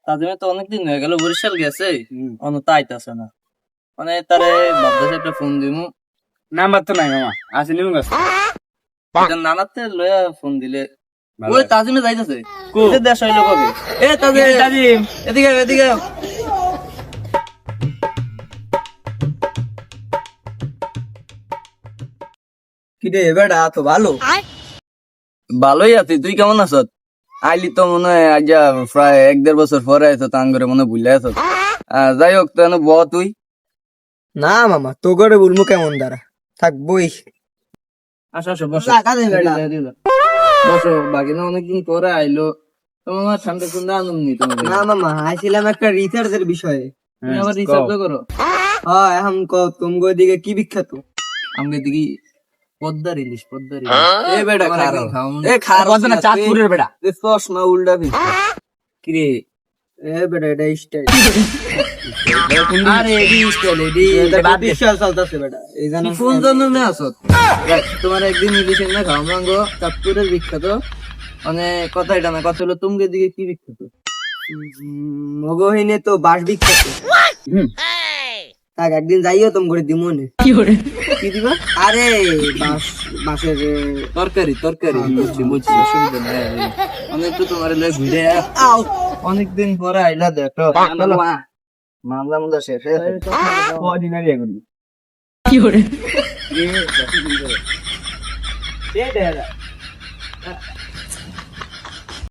তাজিমে তো অনেকদিন হয়ে গেল বরিশাল গেছে, অন্য তাইতাছে না। মানে তারে ভাবতেছে একটা ফোন দিমু, নাম্বার তো নাই মামা, আছে নিমু গাছ। এটা নানাতে লয়া ফোন দিলে ভালো ওই হয়। তাজিমে যাইতাছে। কো? এদের দেশ হইলো কবে? এ তাজিম, তাজিম, এদিকে আয়, এদিকে আয়। কিরে বেটা তো ভালো। ভালোই আছি, তুই কেমন আছ? আইলি তো মনে হয় আজ প্রায় 1-1.5 বছর পরে আইছো, তাং করে মনে ভুলে আছো। যাই হোক, তো ব তুই না মামা তো করে বলবো কেমন দ্বারা থাকবই। আসো আসো বসো। টাকা দে বেটা। এদিকে আয়। বসো, বাগিনা অনেকদিন পরে আইলো, তোমার ঠান্ডা ঠান্ডা আনন্দ নি তোমাদের। না মামা আইছিলাম একটা রিসার্চের বিষয়ে। তুমি আবার রিসার্চ করো? হ্যাঁ এখন তুমি দিকে কি বিখ্যাত? আমাকে দেখি পদ্মার ইলিশ, পদ্মার ইলিশ। এ বেটা আমার খারো, একদিন খাওয়ানো। এ খারো কত না চাঁদপুরের বেটা। এ চশমা উল্টা ফিস কিরে। এ বেটা এটা স্টাইল। আরে এডি স্টাইল, এডি বাদ দে। বিশ্বাস চলতেছে বেটা এই জানো কোন জন্য না আসো? তোমার একদিন ইলিশ না খাও মাঙ্গো, চাঁদপুরের বিখ্যাত। মানে কথা এটা না, কথা হলো তোমাদের দিকে কি বিখ্যাত? মগহিনে তো বাস বিখ্যাত। তাক একদিন যাইও তুমি করে দিমনে। কি দিবা? আরে বাসের তরকারি, তরকারি বুঝছি বুঝছি, অসুবিধা নাই। অনেক তো তোমার লয়ে ঘুরে অনেকদিন পরে আইলা দেখো। চলো, মামলা মুলা শেষ হয়ে গেছে। অর্ডিনারি এখন।